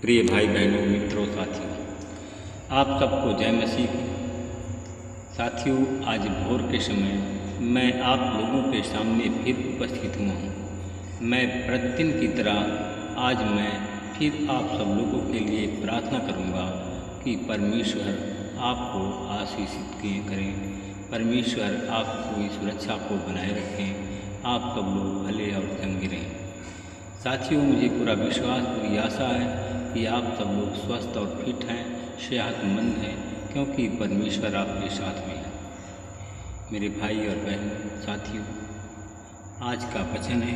प्रिय भाई बहनों, मित्रों, साथियों, आप सबको जय मसीह। साथियों, आज भोर के समय मैं आप लोगों के सामने फिर उपस्थित हुआ हूँ। मैं प्रतिदिन की तरह आज मैं फिर आप सब लोगों के लिए प्रार्थना करूँगा कि परमेश्वर आपको आशीषित करें, परमेश्वर आपकी सुरक्षा को बनाए रखें, आप सब लोग भले और चंगे रहें। साथियों, मुझे पूरा विश्वास, पूरी आशा है कि आप सब लोग स्वस्थ और फिट हैं, सेहतमंद हैं, क्योंकि परमेश्वर आपके साथ में है। मेरे भाई और बहन साथियों, आज का वचन है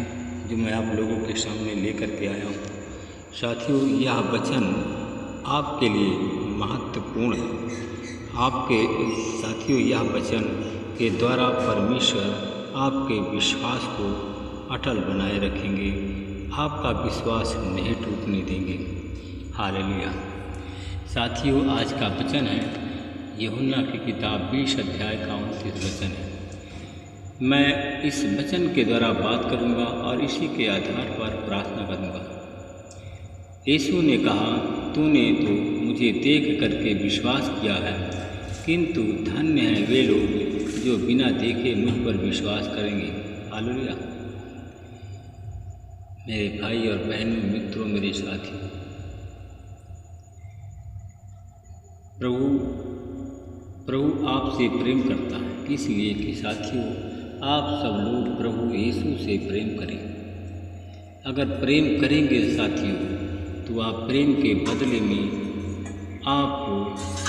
जो मैं आप लोगों के सामने लेकर के आया हूँ। साथियों, यह वचन आपके लिए महत्वपूर्ण है। साथियों, यह वचन के द्वारा परमेश्वर आपके विश्वास को अटल बनाए रखेंगे, आपका विश्वास नहीं टूटने देंगे। हालेलुया। साथियों, आज का वचन है यूहन्ना की किताब 20 अध्याय का 29 वचन है। मैं इस वचन के द्वारा बात करूंगा और इसी के आधार पर प्रार्थना करूंगा। यीशु ने कहा, तूने तो मुझे देख करके विश्वास किया है, किंतु धन्य है वे लोग जो बिना देखे मुझ पर विश्वास करेंगे। हालेलुया। मेरे भाई और बहनों, मित्रों, मेरे साथियों, प्रभु आपसे प्रेम करता है, इसलिए कि साथियों आप सब लोग प्रभु यीशु से प्रेम करें। अगर प्रेम करेंगे साथियों, तो आप प्रेम के बदले में आपको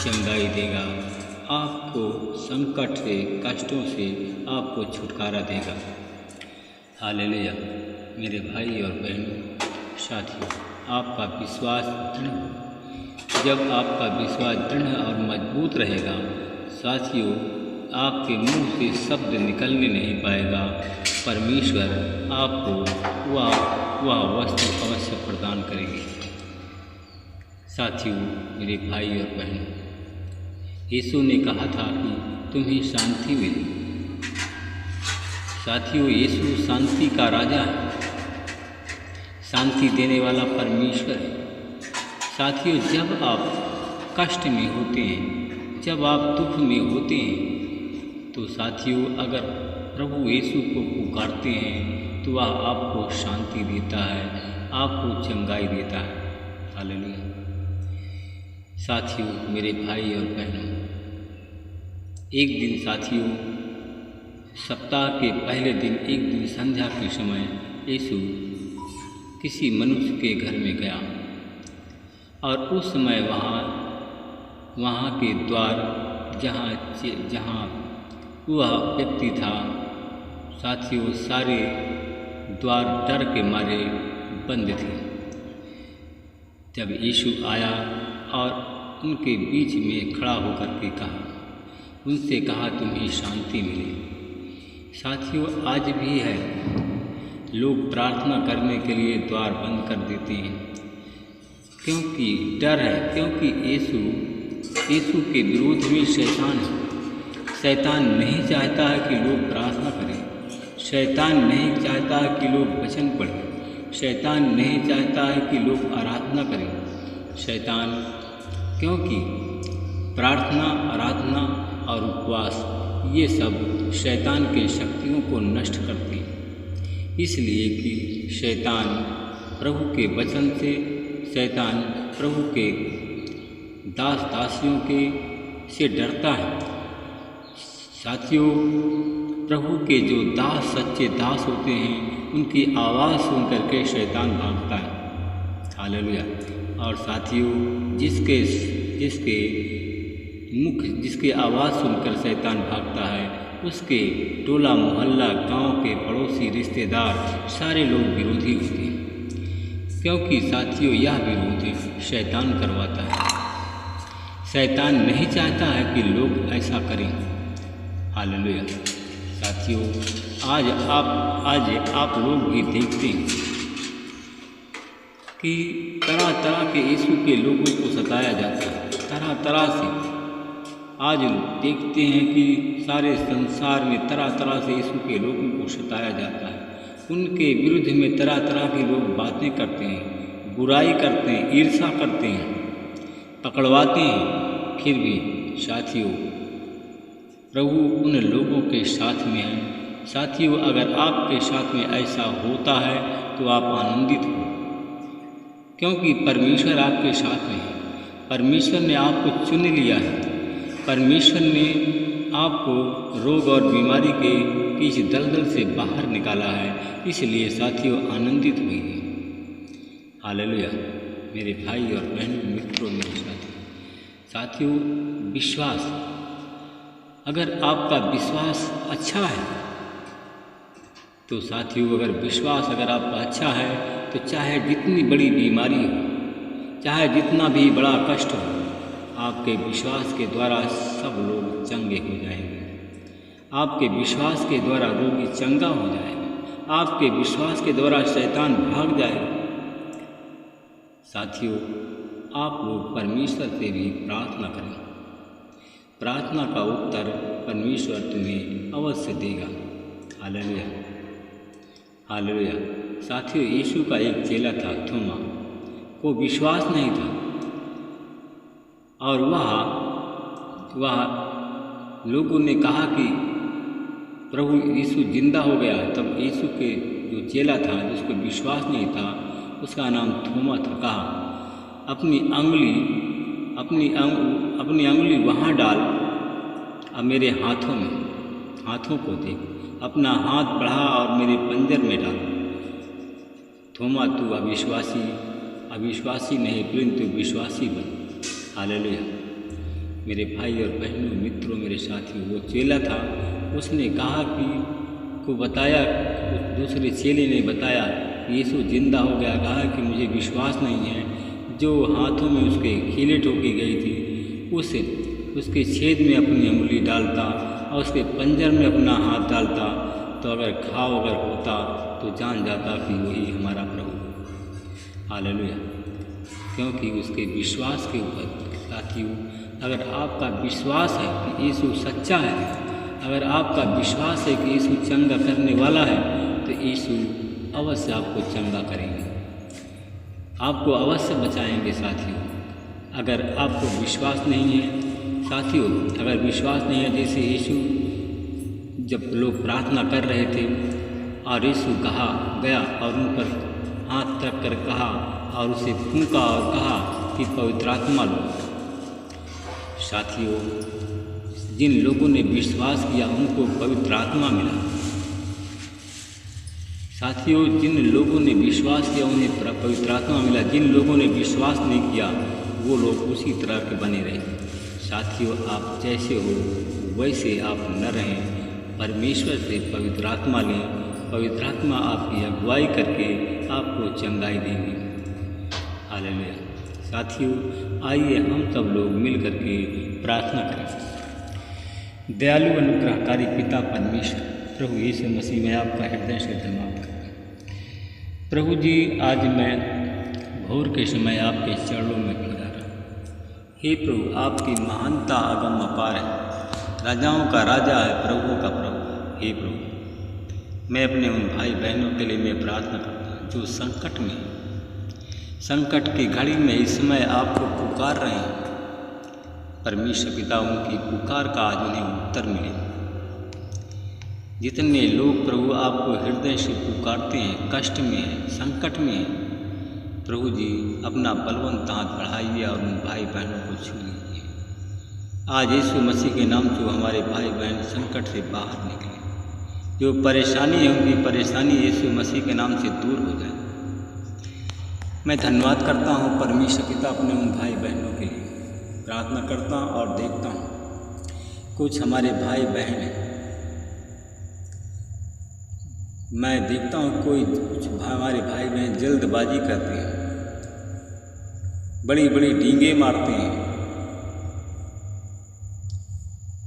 चंगाई देगा, आपको संकट से, कष्टों से आपको छुटकारा देगा। हालेलुया। मेरे भाई और बहनों, साथियों, आपका विश्वास दृढ़, जब आपका विश्वास दृढ़ और मजबूत रहेगा, साथियों आपके मुंह से शब्द निकलने नहीं पाएगा। परमेश्वर आपको वह वस्तु अवश्य प्रदान करेंगे। साथियों, मेरे भाई और बहन, यीशु ने कहा था कि तुम्हें शांति मिले। साथियों, यीशु शांति का राजा है, शांति देने वाला परमेश्वर है। साथियों, जब आप कष्ट में होते हैं, जब आप दुख में होते हैं, तो साथियों अगर प्रभु यीशु को पुकारते हैं तो वह आपको शांति देता है, आपको चंगाई देता है। हालेलुया। साथियों, मेरे भाई और बहनों, एक दिन साथियों, सप्ताह के पहले दिन, एक दिन संध्या के समय यीशु किसी मनुष्य के घर में गया और उस समय वहाँ के द्वार जहाँ वह व्यक्ति था, साथियों सारे द्वार डर के मारे बंद थे। जब यीशु आया और उनके बीच में खड़ा होकर के उनसे कहा, तुम्हें शांति मिले। साथियों, आज भी है, लोग प्रार्थना करने के लिए द्वार बंद कर देते हैं, क्योंकि डर है, क्योंकि यीशु के विरोध में शैतान है। शैतान नहीं चाहता है कि लोग प्रार्थना करें, शैतान नहीं चाहता है कि लोग वचन पढ़ें, शैतान नहीं चाहता है कि लोग आराधना करें। शैतान, क्योंकि प्रार्थना, आराधना और उपवास ये सब शैतान के शक्तियों को नष्ट करते हैं। इसलिए कि शैतान प्रभु के वचन से, शैतान प्रभु के दास दासियों के से डरता है। साथियों, प्रभु के जो दास, सच्चे दास होते हैं, उनकी आवाज़ सुन करके शैतान भागता है। हालेलुया। और साथियों, जिसके आवाज़ सुनकर शैतान भागता है, उसके टोला मोहल्ला, गांव के पड़ोसी, रिश्तेदार सारे लोग विरोधी होते हैं, क्योंकि साथियों यह विरोध शैतान करवाता है। शैतान नहीं चाहता है कि लोग ऐसा करें। हालेलुया। साथियों, आज आप लोग भी देखते हैं कि तरह तरह के यीशु के लोगों को सताया जाता है, तरह तरह से। आज देखते हैं कि सारे संसार में तरह तरह से यीशु के लोगों को सताया जाता है, उनके विरुद्ध में तरह तरह के लोग बातें करते हैं, बुराई करते हैं, ईर्ष्या करते हैं, पकड़वाते हैं, फिर भी साथियों प्रभु उन लोगों के साथ में है। साथियों अगर आपके साथ में ऐसा होता है तो आप आनंदित हो, क्योंकि परमेश्वर आपके साथ में है। परमेश्वर ने आपको चुन लिया है। परमेश्वर ने आपको रोग और बीमारी के इस दलदल से बाहर निकाला है। इसलिए साथियों आनंदित होइए। हालेलुया मेरे भाई और बहनों, मित्रों, मेरे साथियों विश्वास, अगर आपका विश्वास अच्छा है तो साथियों अगर विश्वास अगर आपका अच्छा है तो चाहे जितनी बड़ी बीमारी हो, चाहे जितना भी बड़ा कष्ट हो, आपके विश्वास के द्वारा सब लोग चंगे हो जाएंगे। आपके विश्वास के द्वारा रोगी चंगा हो जाएगा। आपके विश्वास के द्वारा शैतान भाग जाएगा। साथियों आप लोग परमेश्वर से भी प्रार्थना करें। प्रार्थना का उत्तर परमेश्वर तुम्हें अवश्य देगा। Hallelujah hallelujah. साथियों यीशु का एक चेला था थोमा, को विश्वास नहीं था और वह लोगों ने कहा कि प्रभु यीशु जिंदा हो गया। तब यीशु के जो चेला था जिसको विश्वास नहीं था, उसका नाम थोमा था, कहा अपनी अंगुली वहाँ डाल, अब मेरे हाथों को देख, अपना हाथ बढ़ा और मेरे पंजर में डाल। थोमा तू अविश्वासी नहीं परंतु विश्वासी बन। हालेलुया मेरे भाई और बहनों, मित्रों, मेरे साथियों, वो चेला था, उसने कहा कि को बताया, दूसरे चेले ने बताया यीशु जिंदा हो गया। कहा कि मुझे विश्वास नहीं है। जो हाथों में उसके कीले ठोकी गई थी उसके छेद में अपनी अंगुली डालता और उसके पंजर में अपना हाथ डालता तो अगर घाव अगर होता तो जान जाता कि वही हमारा प्रभु। हालेलुया क्योंकि उसके विश्वास के ऊपर। साथियों अगर आपका विश्वास है कि यीशु सच्चा है, अगर आपका विश्वास है कि यीशु चंगा करने वाला है, तो यीशु अवश्य आपको चंगा करेंगे, आपको अवश्य बचाएंगे। साथियों अगर आपको विश्वास नहीं है, साथियों अगर विश्वास नहीं है, जैसे यीशु जब लोग प्रार्थना कर रहे थे और यीशु गया और उन पर हाथ रख कर कहा और उसे फूंका और कहा कि पवित्र आत्मा लो। साथियों जिन लोगों ने विश्वास किया उनको पवित्र आत्मा मिला। साथियों जिन लोगों ने विश्वास किया उन्हें पवित्र आत्मा मिला। जिन लोगों ने विश्वास नहीं किया वो लोग उसी तरह के बने रहे। साथियों आप जैसे हो वैसे आप न रहें, परमेश्वर से पवित्र आत्मा लें। पवित्र आत्मा आपकी अगुवाई करके आपको चंगाई देंगे। हालेलुया। साथियों आइए हम सब लोग मिल करके प्रार्थना करें। दयालु अनुग्रहकारी पिता परमेश्वर प्रभु यीशु मसीह में आपका हृदय से धन्यवाद करता हूँ। प्रभु जी आज मैं भोर के समय आपके चरणों में खड़ा रहा। हे प्रभु आपकी महानता अगम अपार है, राजाओं का राजा है, प्रभुओं का प्रभु। हे प्रभु मैं अपने उन भाई बहनों के लिए मैं प्रार्थना करता हूँ जो संकट की घड़ी में इस समय आपको पुकार रहे हैं। परमेश्वर पिता उनकी पुकार का आज उन्हें उत्तर मिले। जितने लोग प्रभु आपको हृदय से पुकारते हैं, कष्ट में हैं, संकट में हैं, प्रभु जी अपना बलवंत हाथ बढ़ाइए और उन भाई बहनों को छू लीजिए। आज यीशु मसीह के नाम से हमारे भाई बहन संकट से बाहर निकले। जो परेशानी है उनकी परेशानी यीशु मसीह के नाम से दूर हो जाए। मैं धन्यवाद करता हूँ परमेश्वर पिता अपने उन भाई बहनों के लिए प्रार्थना करता हूँ और देखता हूँ कुछ हमारे भाई बहन हैं, मैं देखता हूँ कुछ हमारे भाई बहन जल्दबाजी करते हैं, बड़ी बड़ी डींगे मारते हैं।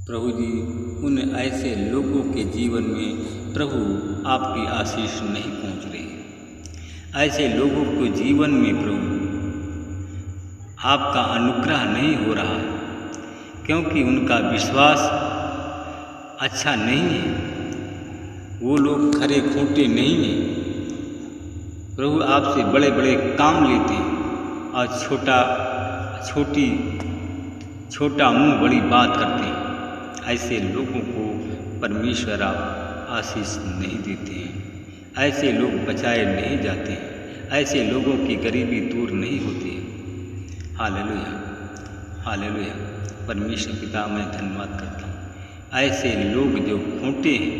प्रभु जी उन ऐसे लोगों के जीवन में प्रभु आपकी आशीष नहीं पहुँच रही है। ऐसे लोगों के जीवन में प्रभु आपका अनुग्रह नहीं हो रहा है, क्योंकि उनका विश्वास अच्छा नहीं है, वो लोग खरे खोटे नहीं हैं। प्रभु आपसे बड़े बड़े काम लेते हैं, और छोटा मुंह बड़ी बात करते हैं, ऐसे लोगों को परमेश्वर आशीष नहीं देते हैं। ऐसे लोग बचाए नहीं जाते हैं। ऐसे लोगों की गरीबी दूर नहीं होती है। Hallelujah, hallelujah. परमेश्वर पिता मैं धन्यवाद करता हूँ। ऐसे लोग जो खोटे हैं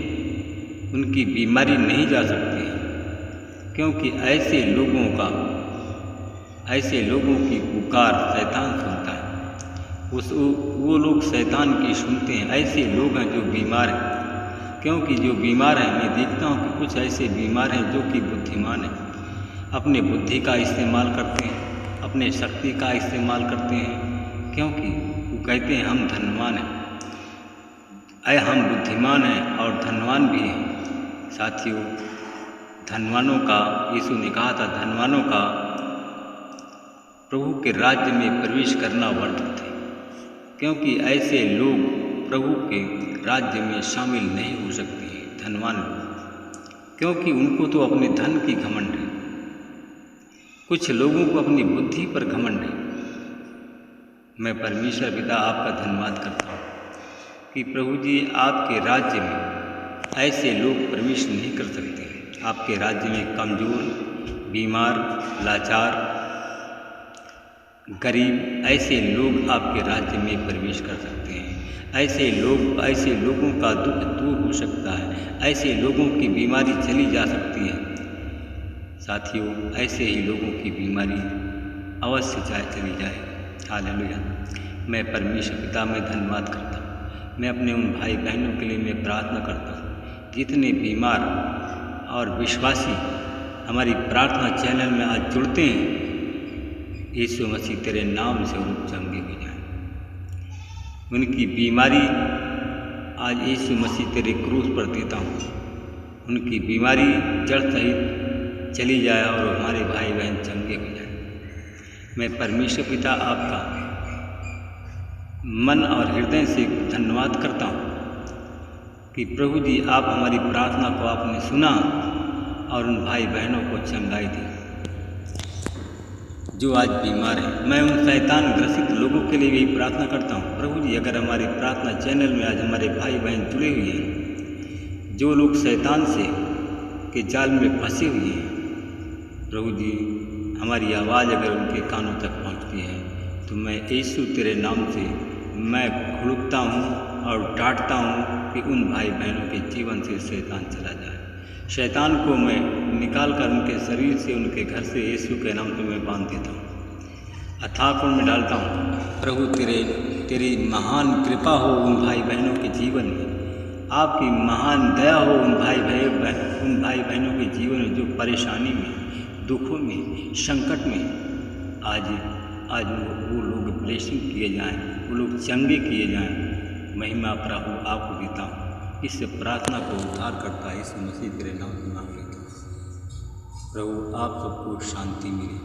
उनकी बीमारी नहीं जा सकती है, क्योंकि ऐसे लोगों की पुकार शैतान सुनता है। वो लोग शैतान की सुनते हैं। ऐसे लोग हैं जो बीमार हैं, क्योंकि जो बीमार हैं, मैं देखता हूँ कि कुछ ऐसे बीमार हैं जो कि बुद्धिमान हैं, अपने बुद्धि का इस्तेमाल करते हैं, अपने शक्ति का इस्तेमाल करते हैं, क्योंकि वो कहते हैं हम धनवान हैं, हम बुद्धिमान हैं और धनवान भी हैं। साथियों, धनवानों का, यीशु ने कहा था, धनवानों का प्रभु के राज्य में प्रवेश करना वर्जित है, क्योंकि ऐसे लोग प्रभु के राज्य में शामिल नहीं हो सकते हैं, धनवान लोग, क्योंकि उनको तो अपने धन की घमंड है। कुछ लोगों को अपनी बुद्धि पर घमंड है। मैं परमेश्वर पिता आपका धन्यवाद करता हूँ कि प्रभु जी आपके राज्य में ऐसे लोग प्रवेश नहीं कर सकते। आपके राज्य में कमज़ोर, बीमार, लाचार, गरीब, ऐसे लोग आपके राज्य में प्रवेश कर सकते हैं। ऐसे लोगों का दुख दूर हो सकता है। ऐसे लोगों की बीमारी चली जा सकती है। साथियों, ऐसे ही लोगों की बीमारी अवश्य चली जाए। हालेलुया। मैं परमेश्वर पिता में धन्यवाद करता हूँ। मैं अपने उन भाई बहनों के लिए मैं प्रार्थना करता हूँ जितने बीमार और विश्वासी हमारी प्रार्थना चैनल में आज जुड़ते हैं। यीशु मसीह तेरे नाम से रूप चंगे भी जाए। उनकी बीमारी आज यीशु मसीह तेरे क्रूस पर देता हूँ, उनकी बीमारी जड़ सहित चली जाए और हमारे भाई बहन चंगे हो जाए। मैं परमेश्वर पिता आपका मन और हृदय से धन्यवाद करता हूँ कि प्रभु जी आप हमारी प्रार्थना को आपने सुना और उन भाई बहनों को चंगाई दी जो आज बीमार हैं। मैं उन शैतान ग्रसित लोगों के लिए भी प्रार्थना करता हूँ। प्रभु जी, अगर हमारी प्रार्थना चैनल में आज हमारे भाई बहन जुड़े हुए हैं, जो लोग शैतान से के जाल में फंसे हुए हैं, प्रभु जी हमारी आवाज़ अगर उनके कानों तक पहुँचती है तो मैं यीशु तेरे नाम से मैं घुड़कता हूँ और डांटता हूँ कि उन भाई बहनों के जीवन से शैतान चला जाए। शैतान को मैं निकाल कर उनके शरीर से, उनके घर से यीशु के नाम से मैं बांध देता हूँ, अथाह कुंड में डालता हूँ। प्रभु तेरी महान कृपा हो उन भाई बहनों के जीवन में, आपकी महान दया हो उन भाई बहनों के जीवन में जो परेशानी में, दुखों में, संकट में आज वो लोग ब्लेसिंग किए जाएं, वो लोग चंगे किए जाएं। महिमा प्रभु आपको देता हूँ। इस प्रार्थना को उद्धार करता है यीशु मसीह तेरे नाम से मांग लेता हूँ। प्रभु आप सबको शांति मिले।